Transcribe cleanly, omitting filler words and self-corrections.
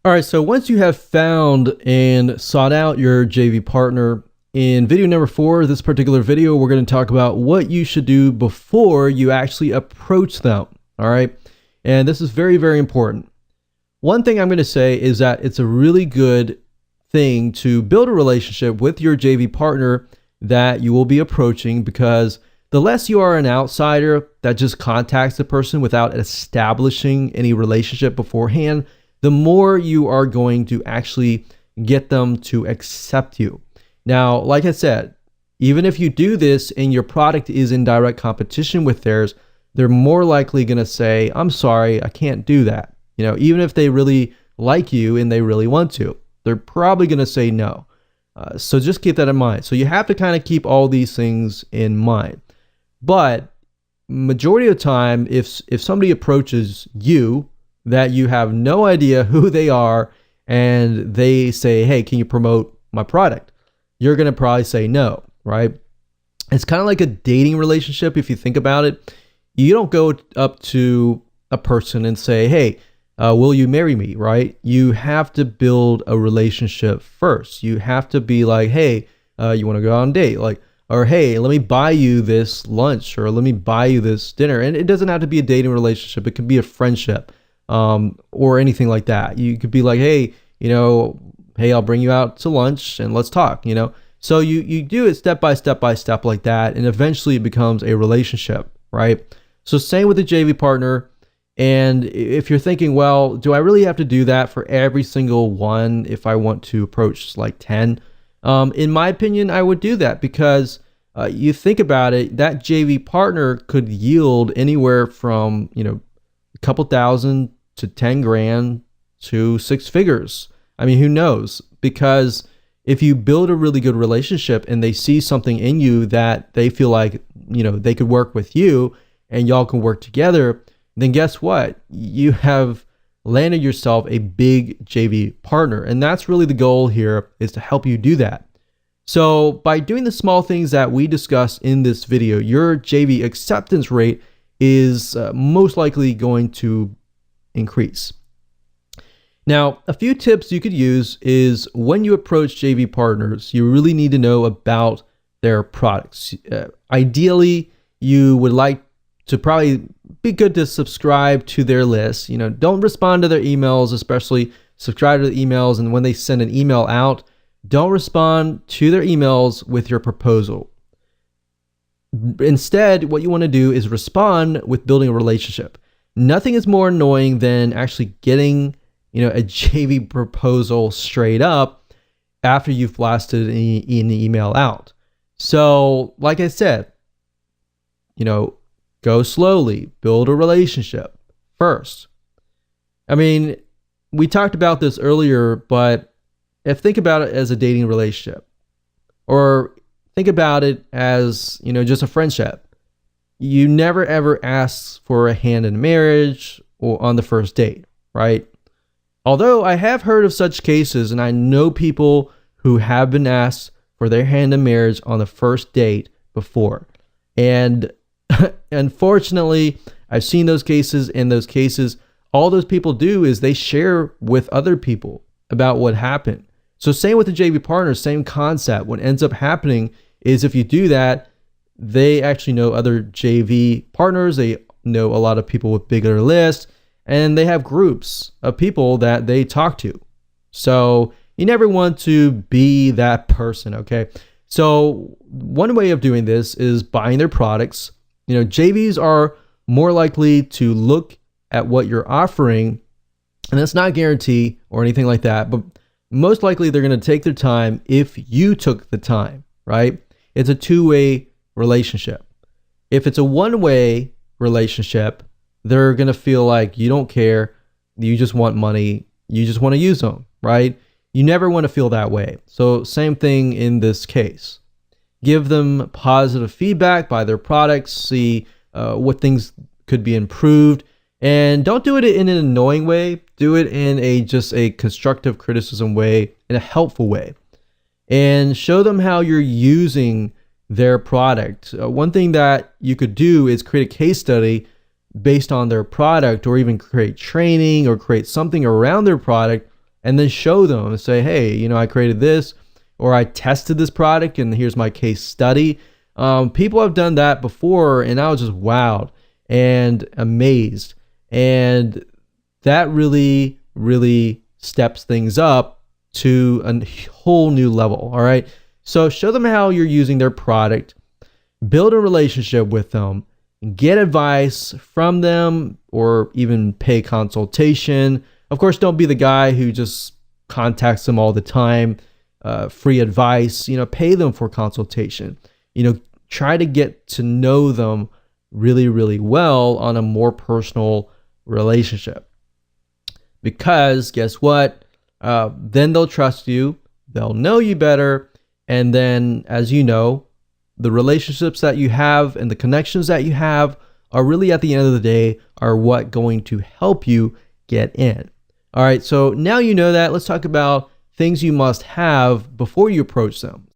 All right, so once you have found and sought out your JV partner, in video number 4, this particular video, we're going to talk about what you should do before you actually approach them. All right, and this is very, very important. One thing I'm going to say is that it's a really good thing to build a relationship with your JV partner that you will be approaching, because the less you are an outsider that just contacts the person without establishing any relationship beforehand, the more you are going to actually get them to accept you. Now, like I said, even if you do this and your product is in direct competition with theirs, they're more likely going to say, I'm sorry, I can't do that. You know, even if they really like you and they really want to, they're probably going to say no. So just keep that in mind. So you have to kind of keep all these things in mind. But majority of the time, if somebody approaches you that you have no idea who they are and they say, hey, can you promote my product? You're going to probably say no, right? It's kind of like a dating relationship if you think about it. You don't go up to a person and say, hey, will you marry me, right? You have to build a relationship first. You have to be like, hey, you want to go on a date? Like, or hey, let me buy you this lunch, or let me buy you this dinner. And it doesn't have to be a dating relationship. It could be a friendship, or anything like that. You could be like, hey, hey, I'll bring you out to lunch and let's talk, So you do it step by step like that, and eventually it becomes a relationship, right? So same with the JV partner. And if you're thinking, well, do I really have to do that for every single one if I want to approach like 10? In my opinion, I would do that, because you think about it, that JV partner could yield anywhere from, a couple thousand to 10 grand to 6 figures. I mean, who knows? Because if you build a really good relationship and they see something in you that they feel like, they could work with you and y'all can work together, then guess what? You have landed yourself a big JV partner. And that's really the goal here, is to help you do that. So by doing the small things that we discussed in this video, your JV acceptance rate is most likely going to increase. Now, a few tips you could use is when you approach JV partners, you really need to know about their products. Ideally, you would like to probably be good to subscribe to their list. Don't respond to their emails, especially subscribe to the emails. And when they send an email out, don't respond to their emails with your proposal. Instead, what you want to do is respond with building a relationship. Nothing is more annoying than actually getting, a JV proposal straight up after you've blasted an email out. So, like I said, go slowly, build a relationship first. I mean, we talked about this earlier, but think about it as a dating relationship, or think about it as, just a friendship. You never ever ask for a hand in marriage or on the first date, right? Although I have heard of such cases, and I know people who have been asked for their hand in marriage on the first date before. And unfortunately, I've seen those cases. In those cases, all those people do is they share with other people about what happened. So same with the JV partners, same concept. What ends up happening is if you do that, they actually know other JV partners. They know a lot of people with bigger lists, and they have groups of people that they talk to. So you never want to be that person, okay? So one way of doing this is buying their products. JVs are more likely to look at what you're offering, and that's not a guarantee or anything like that, but most likely they're going to take their time if you took the time, right? It's a two-way relationship. If it's a one-way relationship, they're going to feel like you don't care, you just want money, you just want to use them, right? You never want to feel that way. So same thing in this case. Give them positive feedback, buy their products, see what things could be improved, and don't do it in an annoying way. Do it in just a constructive criticism way, in a helpful way, and show them how you're using their product. One thing that you could do is create a case study based on their product, or even create training or create something around their product and then show them and say, hey, you know, I created this, or I tested this product and here's my case study. People have done that before, and I was just wowed and amazed. And that really, really steps things up to a whole new level. All right. So show them how you're using their product, build a relationship with them, get advice from them, or even pay consultation. Of course, don't be the guy who just contacts them all the time, free advice. You know, pay them for consultation. You know, try to get to know them really, really well on a more personal relationship. Because guess what? Then they'll trust you, they'll know you better, and then, as you know, the relationships that you have and the connections that you have are really, at the end of the day, are what going to help you get in. All right, so now you know that. Let's talk about things you must have before you approach them.